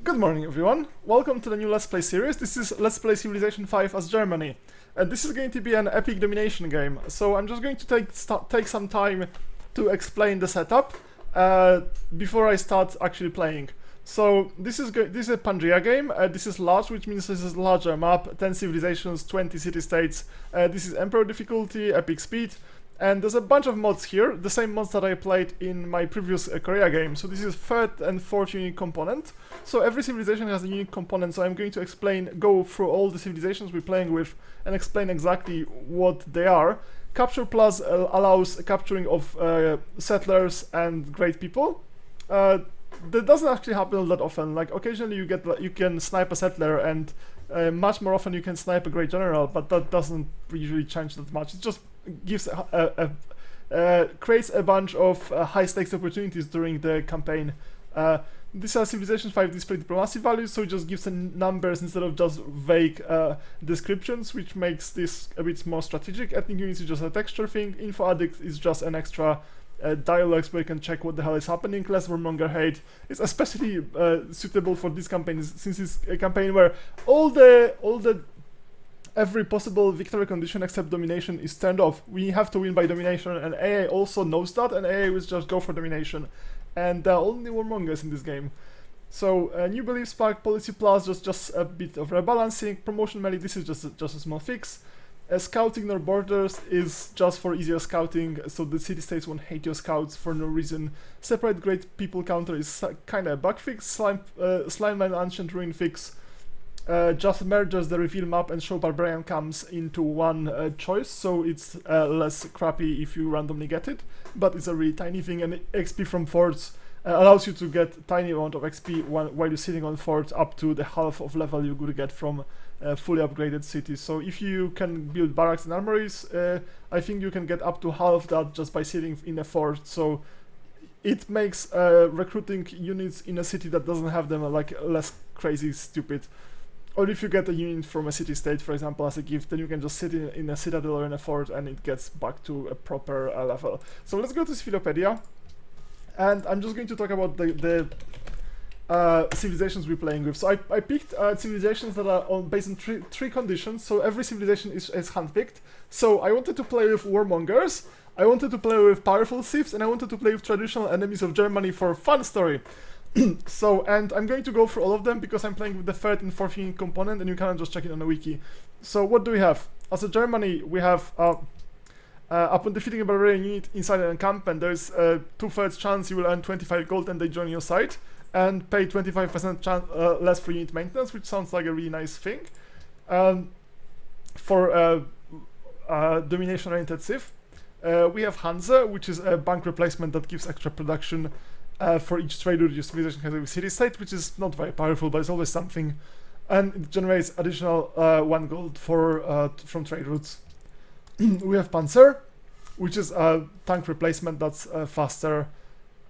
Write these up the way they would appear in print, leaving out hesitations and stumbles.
Good morning everyone, welcome to the new Let's Play series. This is Let's Play Civilization 5 as Germany. And this is going to be an epic domination game, so I'm just going to take some time to explain the setup before I start actually playing. So this is a Pangaea game. This is large, which means this is a larger map, 10 civilizations, 20 city-states. This is Emperor difficulty, epic speed. And there's a bunch of mods here, the same mods that I played in my previous Korea game. So this is third and fourth unique component. So every civilization has a unique component, so I'm going to go through all the civilizations we're playing with and explain exactly what they are. Capture Plus allows capturing of settlers and great people. That doesn't actually happen that often. Like occasionally you can snipe a settler, and much more often you can snipe a great general, but that doesn't usually change that much. It just gives creates a bunch of high stakes opportunities during the campaign. These are Civilization 5 display diplomacy values, so it just gives numbers instead of just vague descriptions, which makes this a bit more strategic. Ethnic units is just a texture thing. Info addict is just an extra dialogues where you can check what the hell is happening. Less warmonger hate is especially suitable for this campaign, since it's a campaign where every possible victory condition except domination is turned off. We have to win by domination, and AA also knows that, and AA will just go for domination. And there are only warmongers in this game. So new belief spark, policy plus, just a bit of rebalancing. Promotion melee, this is just a small fix. Scouting ignore borders is just for easier scouting, so the city-states won't hate your scouts for no reason. Separate great people counter is kinda a bug fix. Slime line ancient ruin fix just merges the reveal map and show barbarian comes into one choice, so it's less crappy if you randomly get it, but it's a really tiny thing. And XP from forts allows you to get tiny amount of XP while you're sitting on forts, up to the half of level you could get from fully upgraded cities. So if you can build barracks and armories, I think you can get up to half that just by sitting in a fort. So it makes recruiting units in a city that doesn't have them like less crazy stupid. Or if you get a unit from a city-state, for example, as a gift, then you can just sit in a citadel or in a fort and it gets back to a proper level. So let's go to Civilopedia, and I'm just going to talk about the civilizations we're playing with. So I picked civilizations that are based on three conditions, so every civilization is handpicked. So I wanted to play with warmongers, I wanted to play with powerful civs, and I wanted to play with traditional enemies of Germany for fun story. So, and I'm going to go through all of them because I'm playing with the third and fourth unique component, and you cannot just check it on the wiki. So what do we have? As a Germany, we have upon defeating a barbarian unit inside an encampment, there's a 2/3 chance you will earn 25 gold and they join your side, and pay 25% less for unit maintenance, which sounds like a really nice thing. For domination-oriented civ, we have Huns, which is a bank replacement that gives extra production for each trade route your civilization has with city-state, which is not very powerful, but it's always something, and it generates additional 1 gold from trade routes. We have Panzer, which is a tank replacement that's faster.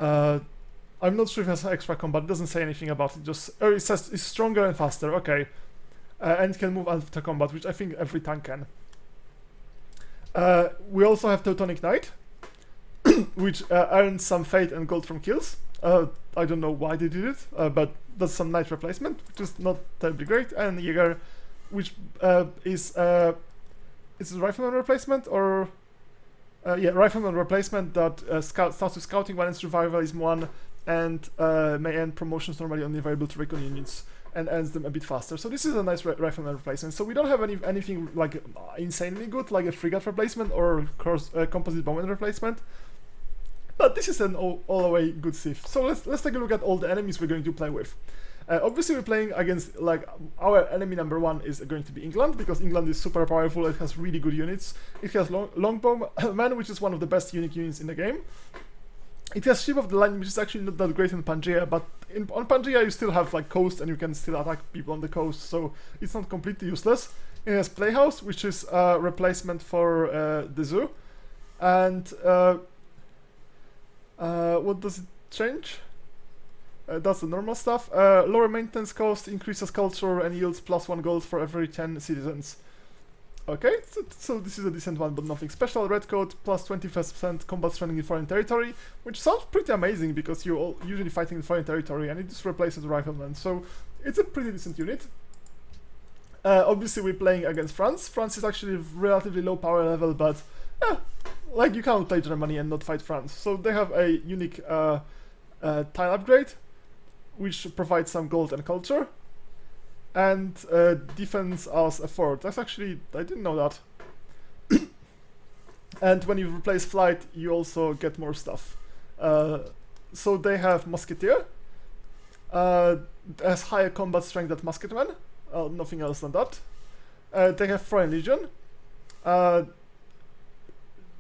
I'm not sure if it has extra combat, it doesn't say anything about it, just it says it's stronger and faster, okay. And can move after combat, which I think every tank can. We also have Teutonic Knight, which earns some fate and gold from kills. I don't know why they did it, but that's some knight replacement, which is not terribly great. And Jäger, which is a rifleman replacement, or yeah, rifleman replacement that starts with scouting 1 and survivalism 1, and may end promotions normally only available to recon units, and ends them a bit faster. So this is a nice rifleman replacement. So we don't have anything like insanely good, like a frigate replacement or composite bombing replacement. But this is an all the way good civ. So let's take a look at all the enemies we're going to play with. Obviously we're playing against, like, our enemy number 1 is going to be England, because England is super powerful, it has really good units. It has Longbowman, which is one of the best unique units in the game. It has Ship of the Line, which is actually not that great in Pangaea, but on Pangaea you still have like coast and you can still attack people on the coast, so it's not completely useless. It has Playhouse, which is a replacement for the zoo. And what does it change? That's the normal stuff. Lower maintenance cost, increases culture, and yields +1 gold for every 10 citizens. Okay, so this is a decent one, but nothing special. Red coat, plus 20% combat strength in foreign territory, which sounds pretty amazing because you're all usually fighting in foreign territory, and it just replaces riflemen, so it's a pretty decent unit. Obviously we're playing against France. France is actually relatively low power level, but like you can't play Germany and not fight France. So they have a unique tile upgrade, which provides some gold and culture, and defense as a fort. That's actually, I didn't know that. And when you replace flight, you also get more stuff. So they have musketeer, has higher combat strength than musketman. Nothing else than that. They have Foreign Legion.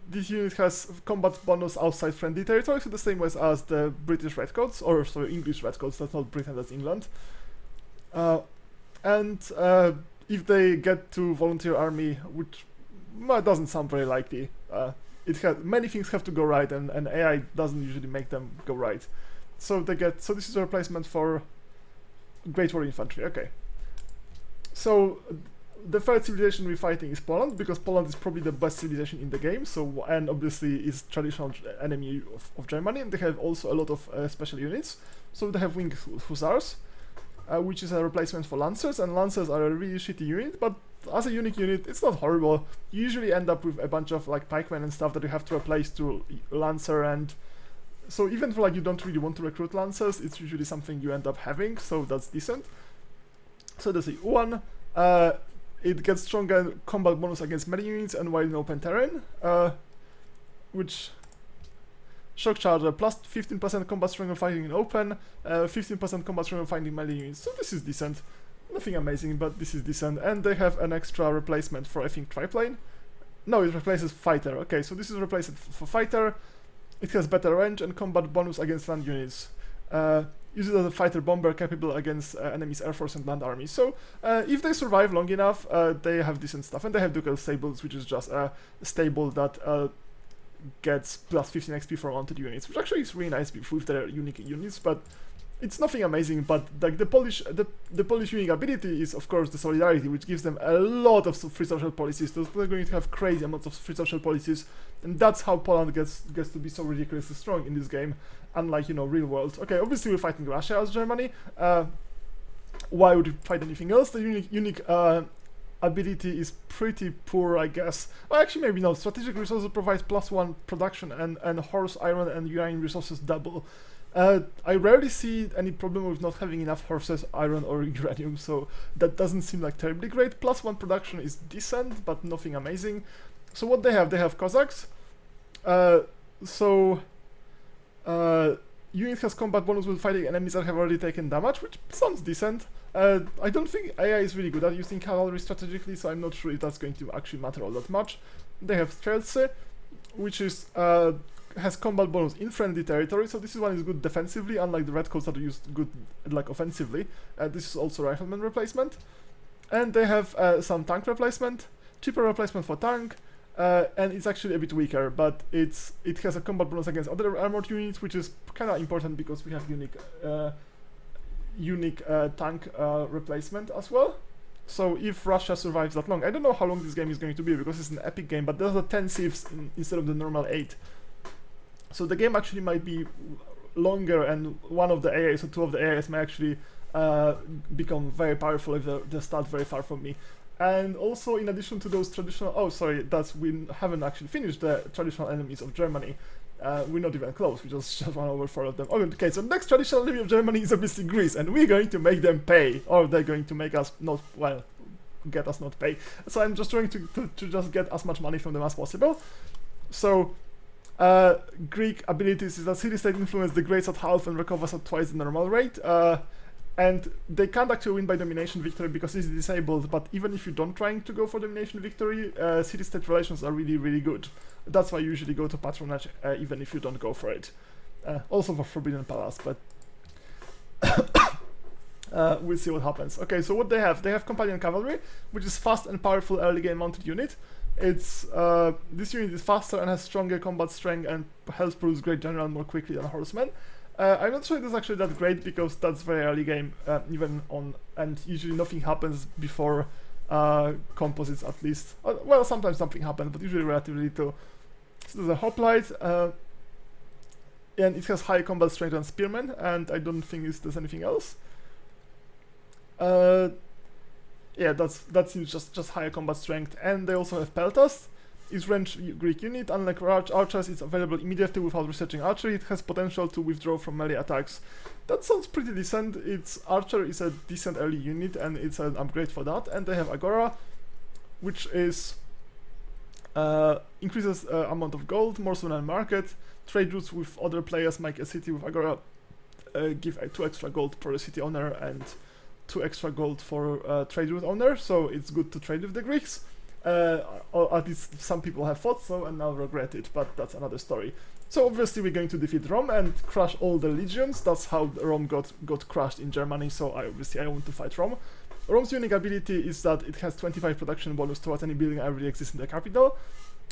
This unit has combat bonus outside friendly territory, so the same way as the British Redcoats, or sorry, English Redcoats. That's not Britain, that's England. And if they get to volunteer army, which doesn't sound very likely, many things have to go right, and AI doesn't usually make them go right. So this is a replacement for Great War Infantry. Okay. So the third civilization we're fighting is Poland, because Poland is probably the best civilization in the game. So, and obviously is traditional enemy of Germany, and they have also a lot of special units. So they have Winged Hussars, which is a replacement for Lancers, and Lancers are a really shitty unit, but as a unique unit, it's not horrible. You usually end up with a bunch of like pikemen and stuff that you have to replace to Lancer, and so even for like you don't really want to recruit Lancers, it's usually something you end up having, so that's decent. So there's a one. It gets stronger combat bonus against melee units and while in open terrain, which shock charger plus 15% combat strength when fighting in open, 15% combat strength when fighting melee units. So this is decent. Nothing amazing, but this is decent. And they have an extra replacement for I think triplane. No, it replaces fighter. Okay, so this is replaced for fighter. It has better range and combat bonus against land units. Uses as a fighter bomber capable against enemies' air force and land army. So if they survive long enough, they have decent stuff, and they have ducal stables, which is just a stable that gets plus 15 XP for mounted units, which actually is really nice with their unique units, but it's nothing amazing. But like the Polish unique ability is of course the solidarity, which gives them a lot of free social policies. So they're going to have crazy amounts of free social policies, and that's how Poland gets to be so ridiculously strong in this game. Unlike, you know, real world. Okay, obviously we're fighting Russia as Germany. Why would you fight anything else? The unique ability is pretty poor, I guess. Well, actually maybe not. Strategic resources provides +1 production, and horse, iron, and uranium resources double. I rarely see any problem with not having enough horses, iron, or uranium, so that doesn't seem like terribly great. +1 production is decent, but nothing amazing. So what they have Cossacks. Unit has combat bonus when fighting enemies that have already taken damage, which sounds decent. I don't think AI is really good at using cavalry strategically, so I'm not sure if that's going to actually matter all that much. They have Streltsy, which is has combat bonus in friendly territory, so this one is good defensively, unlike the Redcoats that are used good like offensively. This is also rifleman replacement. And they have some tank replacement, cheaper replacement for tank, and it's actually a bit weaker, but it has a combat bonus against other armored units, which is kind of important because we have unique tank replacement as well. So if Russia survives that long, I don't know how long this game is going to be because it's an epic game, but there's a 10 civs instead of the normal 8. So the game actually might be longer, and one of the AIs or two of the AIs may actually become very powerful if they start very far from me. And also, in addition to those traditional... Oh, sorry, we haven't actually finished the traditional enemies of Germany. We're not even close, we just won over 4 of them. Okay, so next traditional enemy of Germany is obviously Greece, and we're going to make them pay. Or they're going to make us not... well, get us not pay. So I'm just trying to just get as much money from them as possible. So... Greek abilities is that city-state influence degrades at half and recovers at twice the normal rate. And they can't actually win by domination victory because it's disabled, but even if you don't trying to go for domination victory, city-state relations are really, really good. That's why you usually go to patronage, even if you don't go for it. Also for Forbidden Palace, but we'll see what happens. Okay, so what they have Companion Cavalry, which is fast and powerful early game mounted unit. It's this unit is faster and has stronger combat strength and helps produce great general more quickly than horsemen. I'm not sure it is actually that great because that's very early game, and usually nothing happens before composites at least. Well, sometimes something happens, but usually relatively little. So there's a hoplite, and it has high combat strength and spearmen, and I don't think there's anything else. Yeah, that seems just higher combat strength, and they also have peltas. It's ranged Greek unit. Unlike archers, it's available immediately without researching archery. It has potential to withdraw from melee attacks. That sounds pretty decent. Its archer is a decent early unit, and it's an upgrade for that. And they have Agora, which is increases amount of gold, more so than market. Trade routes with other players make a city with Agora give 2 extra gold per city owner and 2 extra gold for trade route owner. So it's good to trade with the Greeks. Or at least some people have thought so and now regret it, but that's another story. So obviously we're going to defeat Rome and crush all the legions. That's how Rome got crushed in Germany, so I want to fight Rome. Rome's unique ability is that it has 25 production bonus towards any building that already exists in the capital,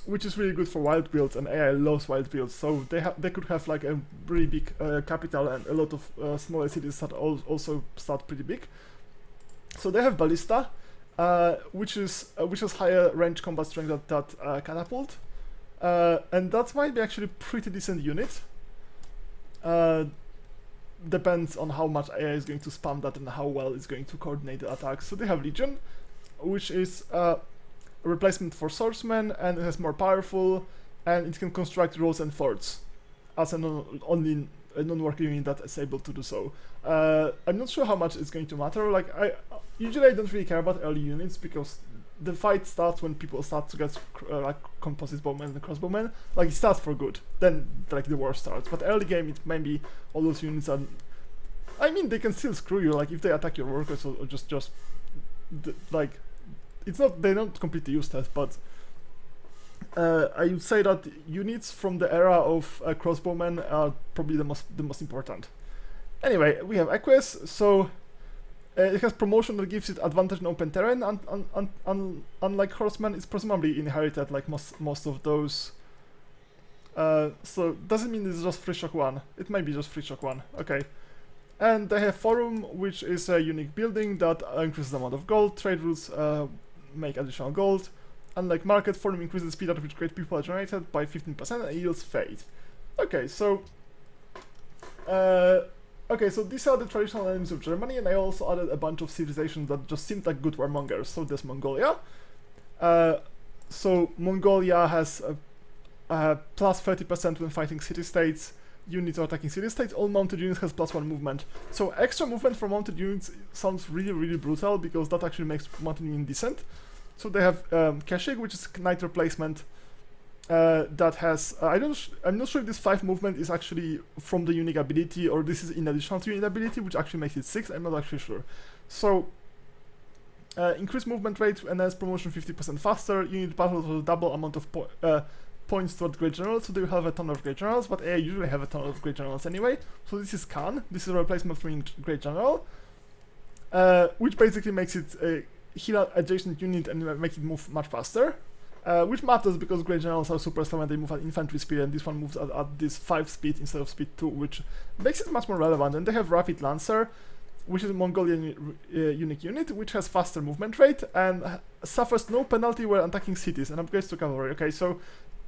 which is really good for wild builds, and AI loves wild builds, so they could have like a really big capital and a lot of smaller cities that also start pretty big. So they have Ballista, which is higher range combat strength that catapult, and that might be actually pretty decent unit. Depends on how much AI is going to spam that and how well it's going to coordinate the attacks. So they have Legion, which is a replacement for swordsman, and it has more powerful, and it can construct roads and forts as only a non-worker unit that is able to do so. I'm not sure how much it's going to matter. Like usually I don't really care about early units because the fight starts when people start to get like composite bowmen and crossbowmen. Like it starts for good, then like the war starts. But early game, it maybe all those units are. I mean, they can still screw you. Like if they attack your workers or just like, it's not, they're not completely useless, but I would say that units from the era of crossbowmen are probably the most important. Anyway, we have Equus, so it has promotion that gives it advantage in open terrain, unlike horsemen. It's presumably inherited like most of those. So doesn't mean it's just free shock 1. It might be just free shock 1. Okay. And they have Forum, which is a unique building that increases the amount of gold. Trade routes make additional gold. Unlike market, Forum increases the speed at which great people are generated by 15% and yields faith. Okay, so these are the traditional enemies of Germany, and I also added a bunch of civilizations that just seemed like good warmongers. So there's Mongolia. So Mongolia has plus 30% when fighting city-states. Units are attacking city-states. All mounted units has +1 movement. So extra movement for mounted units sounds really brutal because that actually makes mounted unit decent. So they have Keshik, which is knight replacement. That has I'm not sure if this 5 movement is actually from the unique ability or this is in addition to unique ability, which actually makes it 6. I'm not actually sure. So increased movement rate and has promotion 50% faster. Unit battles with double amount of points toward great generals, so they will have a ton of great generals, but AI usually have a ton of great generals anyway. So this is Khan. This is a replacement for great general, which basically makes it a heal adjacent unit and makes it move much faster. Which matters because great generals are super slow and they move at infantry speed, and this one moves at this 5 speed instead of speed 2, which makes it much more relevant. And they have Rapid Lancer, which is a Mongolian unique unit, which has faster movement rate and suffers no penalty while attacking cities and upgrades to cavalry. Okay, so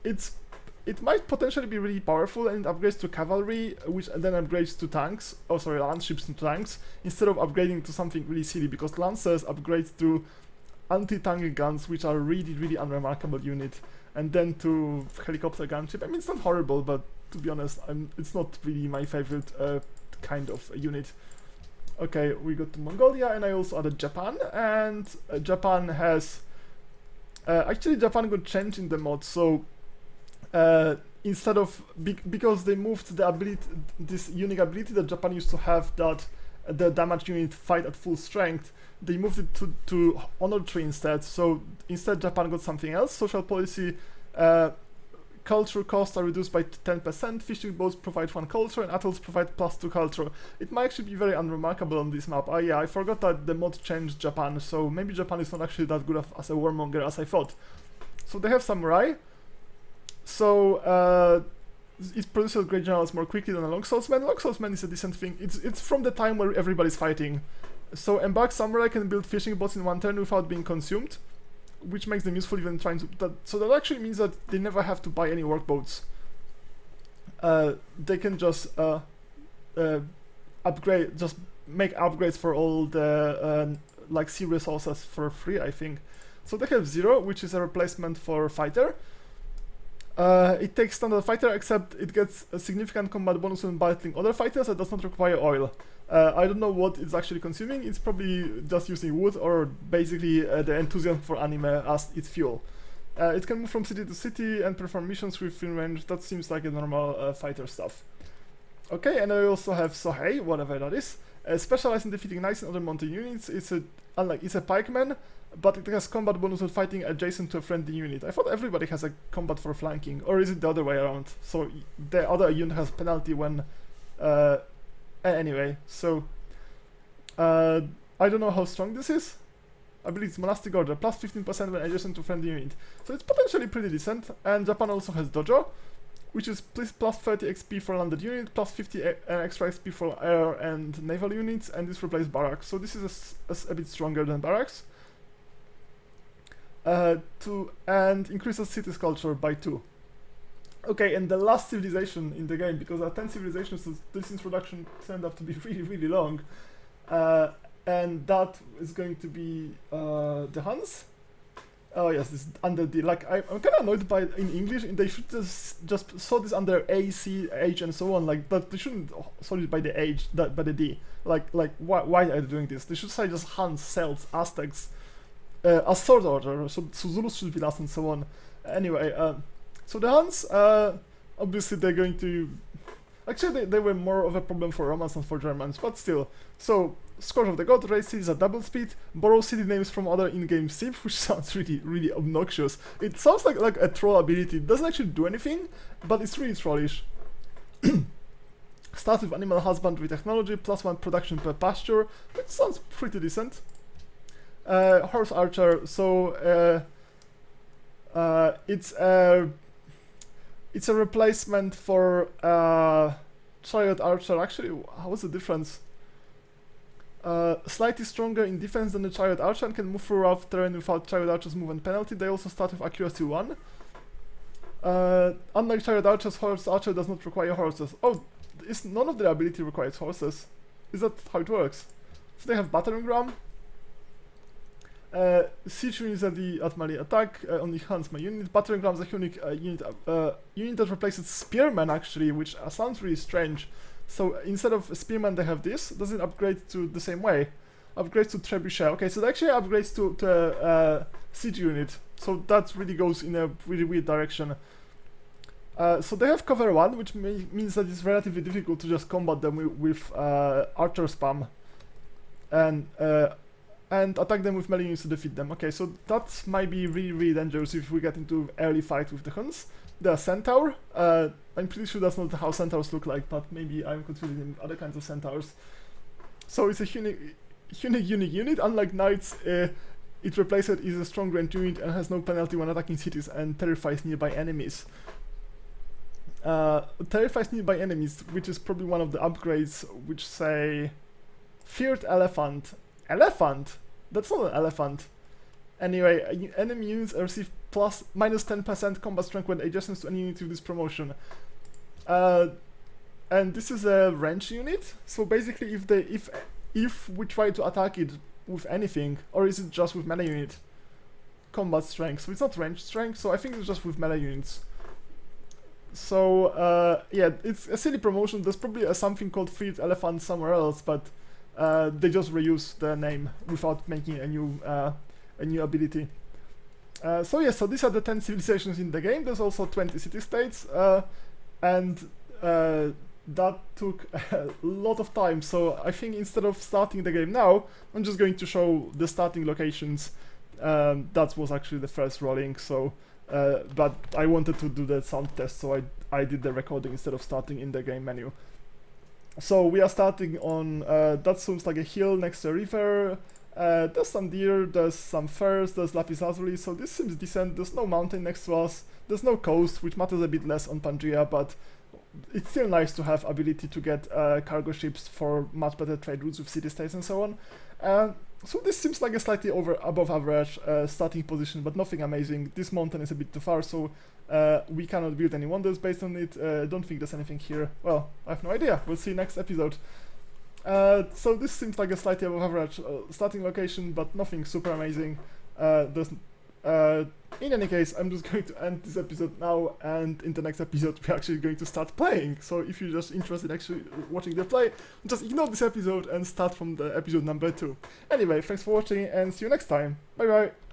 it might potentially be really powerful, and it upgrades to cavalry, which then upgrades to tanks. Oh, sorry, lance ships to tanks, instead of upgrading to something really silly, because lancers upgrade to anti-tank guns, which are really unremarkable unit, and then to helicopter gunship. I mean, it's not horrible, but to be honest, it's not really my favorite kind of unit. Okay, we got to Mongolia, and I also added Japan, and Japan has actually Japan got changed in the mod, so instead of because they moved the ability, this unique ability that Japan used to have, that the damage unit fight at full strength, they moved it to honor tree instead. So instead Japan got something else. Social policy, culture costs are reduced by 10%, fishing boats provide 1 culture, and atolls provide +2 culture. It might actually be very unremarkable on this map. Oh yeah, I forgot that the mod changed Japan, so maybe Japan is not actually that good as a warmonger as I thought. So they have samurai. So it produces great generals more quickly than a longswordman. Longswordman is a decent thing. It's from the time where everybody's fighting. So Embark Samurai can build fishing boats in one turn without being consumed, which makes them useful even trying to... so that actually means that they never have to buy any workboats. They can just upgrade, just make upgrades for all the like sea resources for free, I think. So they have 0, which is a replacement for fighter. It takes standard fighter, except it gets a significant combat bonus when battling other fighters and does not require oil. I don't know what it's actually consuming. It's probably just using wood or basically the enthusiasm for anime as its fuel. It can move from city to city and perform missions within range. That seems like a normal fighter stuff. Okay, and I also have Sohei, whatever that is. Specialized in defeating knights and other mountain units. It's a pikeman, but it has combat bonus when fighting adjacent to a friendly unit. I thought everybody has a combat for flanking, or is it the other way around? So the other unit has penalty when... anyway, so... I don't know how strong this is. I believe it's Monastic Order, plus 15% when adjacent to friendly unit. So it's potentially pretty decent, and Japan also has Dojo, which is plus 30 XP for landed unit, plus 50 extra XP for air and naval units, and this replaces Barracks. So this is a bit stronger than Barracks. And increases city's culture by 2. Okay, and the last civilization in the game, because there are 10 civilizations, so this introduction turned out to be really, really long. And that is going to be the Huns. Oh yes, this is under D. Like I'm kind of annoyed by in English, and they should just sort this under A, C, H, and so on. Like, but they shouldn't sort it by the H, by the D. Like why are they doing this? They should say just Huns, Celts, Aztecs, as sword order. So Zulus should be last, and so on. Anyway, so the Huns, obviously they're going to. Actually, they were more of a problem for Romans than for Germans, but still. So, Scourge of the God, raise cities at double speed, borrow city names from other in-game civ, which sounds really, really obnoxious. It sounds like a troll ability. It doesn't actually do anything, but it's really trollish. Start with animal husbandry technology, +1 production per pasture, which sounds pretty decent. Horse archer, so it's a replacement for chariot archer. Actually, what's the difference? Slightly stronger in defense than the chariot archer and can move through rough terrain without chariot archer's movement penalty. They also start with accuracy 1. Unlike chariot archers, horse archer does not require horses. Oh, none of their ability requires horses. Is that how it works? So they have battering ram. Siege units at melee attack, only Huns my unit. Battering ram is a unique unit that replaces spearmen, actually, which sounds really strange. So instead of spearmen they have this. Does it upgrade to the same way? Upgrades to trebuchet. Okay, so it actually upgrades to a siege unit. So that really goes in a really weird direction. So they have cover 1, which means that it's relatively difficult to just combat them with archer spam. And attack them with melee units to defeat them. Okay, so that might be really, really dangerous if we get into early fight with the Huns. The Centaur. I'm pretty sure that's not how centaurs look like, but maybe I'm confusing other kinds of centaurs. So it's a unique unit. Unlike knights, it replaces it is a strong ranged unit and has no penalty when attacking cities and terrifies nearby enemies. Terrifies nearby enemies, which is probably one of the upgrades which say feared elephant. Elephant? That's not an elephant. Anyway, enemy units receive minus 10% combat strength when adjacent to any unit with this promotion. And this is a range unit, so basically if we try to attack it with anything, or is it just with melee unit? Combat strength, so it's not range strength, so I think it's just with melee units. So yeah, it's a silly promotion. There's probably something called Feared Elephant somewhere else, but they just reuse the name without making a new ability. So yeah, so these are the 10 civilizations in the game. There's also 20 city-states, and that took a lot of time. So I think instead of starting the game now, I'm just going to show the starting locations. That was actually the first rolling, so but I wanted to do the sound test, so I did the recording instead of starting in the game menu. So we are starting on, that seems like a hill next to a river. There's some deer, there's some furs, there's lapis lazuli, so this seems decent. There's no mountain next to us, there's no coast, which matters a bit less on Pangaea, but it's still nice to have ability to get cargo ships for much better trade routes with city-states and so on. So this seems like a slightly above average starting position, but nothing amazing. This mountain is a bit too far, so we cannot build any wonders based on it. Don't think there's anything here. Well, I have no idea. We'll see next episode. So this seems like a slightly above average starting location, but nothing super amazing. In any case, I'm just going to end this episode now, and in the next episode we're actually going to start playing. So if you're just interested in actually watching the play, just ignore this episode and start from the episode number 2. Anyway, thanks for watching and see you next time. Bye bye!